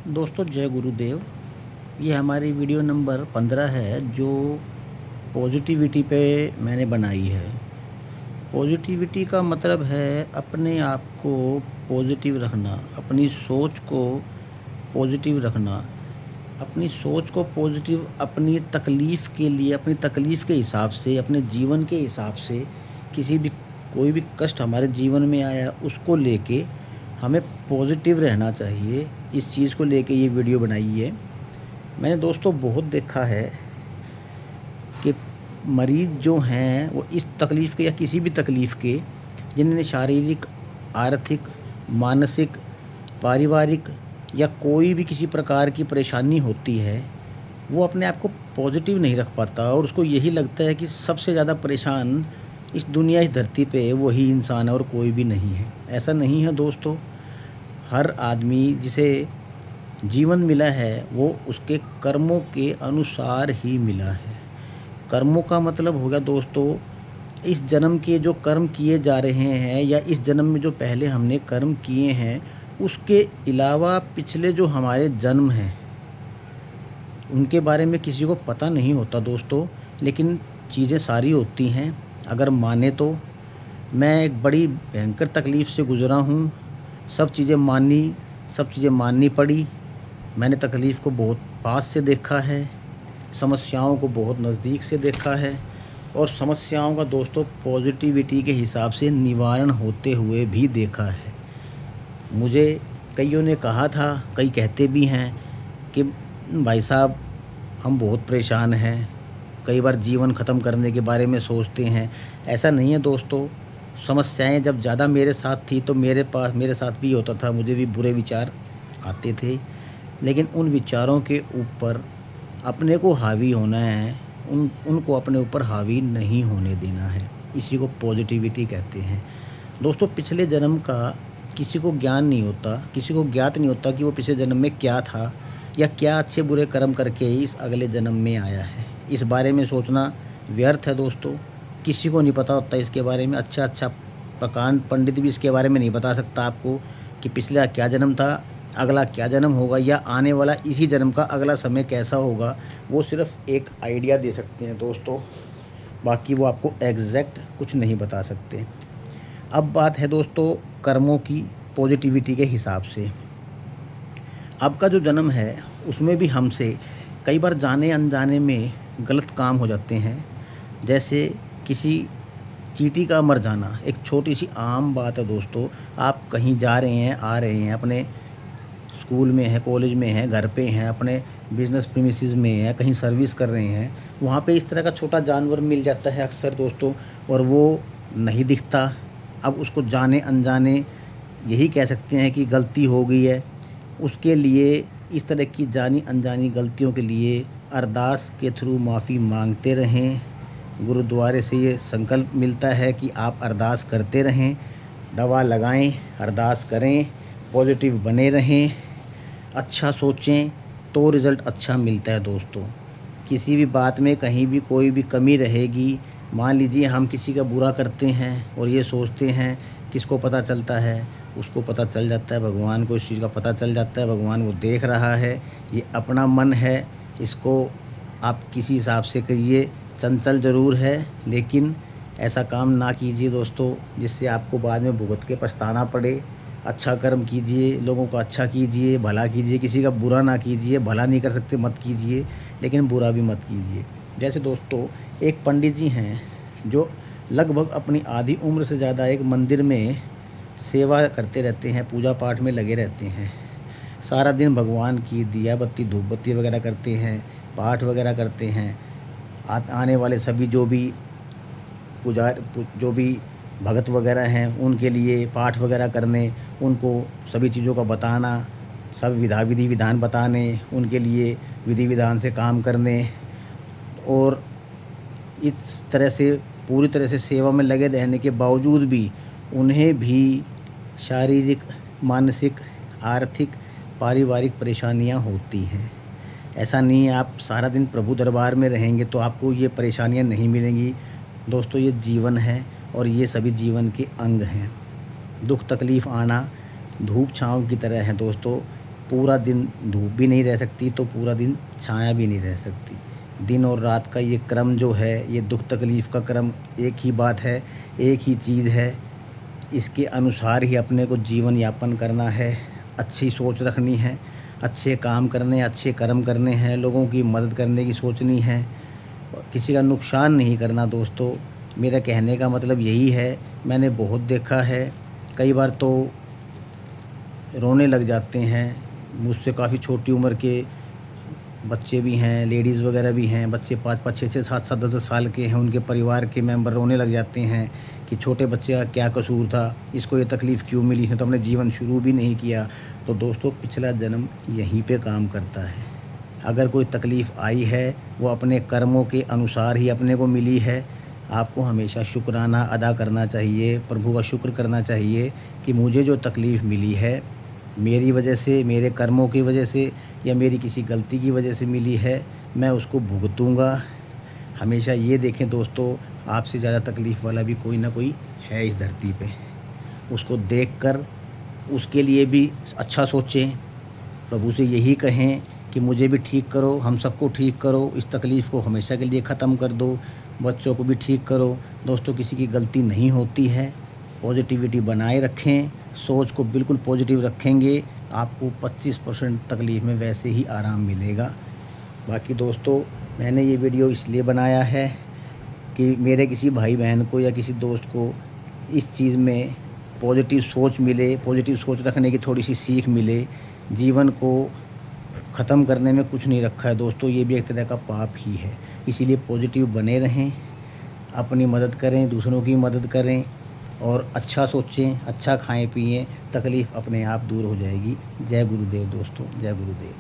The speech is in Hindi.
दोस्तों जय गुरुदेव। ये हमारी वीडियो नंबर 15 है जो पॉजिटिविटी पे मैंने बनाई है। पॉजिटिविटी का मतलब है अपने आप को पॉजिटिव रखना, अपनी सोच को पॉजिटिव रखना, अपनी सोच को पॉजिटिव अपनी तकलीफ़ के लिए, अपनी तकलीफ़ के हिसाब से, अपने जीवन के हिसाब से किसी भी कोई भी कष्ट हमारे जीवन में आया उसको लेके हमें पॉजिटिव रहना चाहिए। इस चीज़ को लेके ये वीडियो बनाई है। मैंने दोस्तों बहुत देखा है कि मरीज़ जो हैं वो इस तकलीफ़ के या किसी भी तकलीफ़ के, जिन्हें शारीरिक, आर्थिक, मानसिक, पारिवारिक या कोई भी किसी प्रकार की परेशानी होती है, वो अपने आप को पॉजिटिव नहीं रख पाता और उसको यही लगता है कि सबसे ज़्यादा परेशान इस दुनिया, इस धरती पे वही इंसान है और कोई भी नहीं है। ऐसा नहीं है दोस्तों। हर आदमी जिसे जीवन मिला है वो उसके कर्मों के अनुसार ही मिला है। कर्मों का मतलब हो गया दोस्तों, इस जन्म के जो कर्म किए जा रहे हैं या इस जन्म में जो पहले हमने कर्म किए हैं, उसके अलावा पिछले जो हमारे जन्म हैं उनके बारे में किसी को पता नहीं होता दोस्तों। लेकिन चीज़ें सारी होती हैं। अगर माने तो मैं एक बड़ी भयंकर तकलीफ़ से गुज़रा हूँ। सब चीज़ें माननी पड़ी। मैंने तकलीफ़ को बहुत पास से देखा है, समस्याओं को बहुत नज़दीक से देखा है और समस्याओं का दोस्तों पॉजिटिविटी के हिसाब से निवारण होते हुए भी देखा है। मुझे कइयों ने कहा था, कई कहते भी हैं कि भाई साहब हम बहुत परेशान हैं, कई बार जीवन ख़त्म करने के बारे में सोचते हैं। ऐसा नहीं है दोस्तों। समस्याएं जब ज़्यादा मेरे साथ थी तो मेरे साथ भी होता था, मुझे भी बुरे विचार आते थे। लेकिन उन विचारों के ऊपर अपने को हावी होना है, उनको अपने ऊपर हावी नहीं होने देना है। इसी को पॉजिटिविटी कहते हैं दोस्तों। पिछले जन्म का किसी को ज्ञान नहीं होता, किसी को ज्ञात नहीं होता कि वो पिछले जन्म में क्या था या क्या अच्छे बुरे कर्म करके इस अगले जन्म में आया है। इस बारे में सोचना व्यर्थ है दोस्तों। किसी को नहीं पता होता इसके बारे में। अच्छा प्रकांड पंडित भी इसके बारे में नहीं बता सकता आपको कि पिछला क्या जन्म था, अगला क्या जन्म होगा या आने वाला इसी जन्म का अगला समय कैसा होगा। वो सिर्फ एक आइडिया दे सकते हैं दोस्तों, बाकी वो आपको एग्जैक्ट कुछ नहीं बता सकते। अब बात है दोस्तों कर्मों की, पॉजिटिविटी के हिसाब से। अब का जो जन्म है उसमें भी हमसे कई बार जाने अनजाने में गलत काम हो जाते हैं। जैसे किसी चींटी का मर जाना एक छोटी सी आम बात है दोस्तों। आप कहीं जा रहे हैं, आ रहे हैं, अपने स्कूल में हैं, कॉलेज में हैं, घर पे हैं, अपने बिजनेस प्रीमिसेस में हैं, कहीं सर्विस कर रहे हैं, वहाँ पे इस तरह का छोटा जानवर मिल जाता है अक्सर दोस्तों और वो नहीं दिखता। अब उसको जाने अनजाने यही कह सकते हैं कि गलती हो गई है। उसके लिए इस तरह की जानी अनजानी गलतियों के लिए अरदास के थ्रू माफ़ी मांगते रहें। गुरुद्वारे से ये संकल्प मिलता है कि आप अरदास करते रहें, दवा लगाएं, अरदास करें, पॉजिटिव बने रहें, अच्छा सोचें तो रिज़ल्ट अच्छा मिलता है दोस्तों। किसी भी बात में कहीं भी कोई भी कमी रहेगी, मान लीजिए हम किसी का बुरा करते हैं और ये सोचते हैं किसको पता चलता है, उसको पता चल जाता है, भगवान को इस चीज़ का पता चल जाता है, भगवान वो देख रहा है। ये अपना मन है, इसको आप किसी हिसाब से करिए। चंचल ज़रूर है लेकिन ऐसा काम ना कीजिए दोस्तों जिससे आपको बाद में भुगत के पछताना पड़े। अच्छा कर्म कीजिए, लोगों का अच्छा कीजिए, भला कीजिए, किसी का बुरा ना कीजिए। भला नहीं कर सकते मत कीजिए, लेकिन बुरा भी मत कीजिए। जैसे दोस्तों एक पंडित जी हैं जो लगभग अपनी आधी उम्र से ज़्यादा एक मंदिर में सेवा करते रहते हैं, पूजा पाठ में लगे रहते हैं। सारा दिन भगवान की दिया बत्ती धूप बत्ती वगैरह करते हैं, पाठ वगैरह करते हैं। आने वाले सभी जो भी भगत वगैरह हैं उनके लिए पाठ वगैरह करने, उनको सभी चीज़ों का बताना, सब विधि विधान बताने, उनके लिए विधि विधान से काम करने और इस तरह से पूरी तरह से सेवा में लगे रहने के बावजूद भी उन्हें भी शारीरिक, मानसिक, आर्थिक, पारिवारिक परेशानियां होती हैं। ऐसा नहीं है आप सारा दिन प्रभु दरबार में रहेंगे तो आपको ये परेशानियां नहीं मिलेंगी दोस्तों। ये जीवन है और ये सभी जीवन के अंग हैं। दुख तकलीफ़ आना धूप छाँव की तरह है दोस्तों। पूरा दिन धूप भी नहीं रह सकती तो पूरा दिन छाया भी नहीं रह सकती। दिन और रात का ये क्रम जो है, ये दुख तकलीफ़ का क्रम एक ही बात है, एक ही चीज़ है। इसके अनुसार ही अपने को जीवन यापन करना है, अच्छी सोच रखनी है, अच्छे काम करने, अच्छे कर्म करने हैं, लोगों की मदद करने की सोचनी है, किसी का नुकसान नहीं करना दोस्तों। मेरा कहने का मतलब यही है। मैंने बहुत देखा है, कई बार तो रोने लग जाते हैं। मुझसे काफ़ी छोटी उम्र के बच्चे भी हैं, लेडीज़ वगैरह भी हैं, बच्चे 5-5, 6-6, 7-7, 10-10 साल के हैं, उनके परिवार के मेंबर रोने लग जाते हैं कि छोटे बच्चे का क्या कसूर था, इसको ये तकलीफ़ क्यों मिली, इसने तो अपने जीवन शुरू भी नहीं किया। तो दोस्तों पिछला जन्म यहीं पे काम करता है। अगर कोई तकलीफ़ आई है वो अपने कर्मों के अनुसार ही अपने को मिली है। आपको हमेशा शुक्राना अदा करना चाहिए, प्रभु का शुक्र करना चाहिए कि मुझे जो तकलीफ़ मिली है मेरी वजह से, मेरे कर्मों की वजह से या मेरी किसी गलती की वजह से मिली है, मैं उसको भुगतूँगा। हमेशा ये देखें दोस्तों, आपसे ज़्यादा तकलीफ़ वाला भी कोई ना कोई है इस धरती पे। उसको देखकर उसके लिए भी अच्छा सोचें, प्रभु से यही कहें कि मुझे भी ठीक करो, हम सबको ठीक करो, इस तकलीफ़ को हमेशा के लिए ख़त्म कर दो, बच्चों को भी ठीक करो। दोस्तों किसी की गलती नहीं होती है। पॉजिटिविटी बनाए रखें, सोच को बिल्कुल पॉजिटिव रखेंगे, आपको 25% तकलीफ़ में वैसे ही आराम मिलेगा। बाकी दोस्तों मैंने ये वीडियो इसलिए बनाया है कि मेरे किसी भाई बहन को या किसी दोस्त को इस चीज़ में पॉजिटिव सोच मिले, पॉजिटिव सोच रखने की थोड़ी सी सीख मिले। जीवन को ख़त्म करने में कुछ नहीं रखा है दोस्तों, ये भी एक तरह का पाप ही है। इसीलिए पॉजिटिव बने रहें, अपनी मदद करें, दूसरों की मदद करें और अच्छा सोचें, अच्छा खाएं पिएं, तकलीफ़ अपने आप दूर हो जाएगी। जय गुरुदेव दोस्तों, जय गुरुदेव।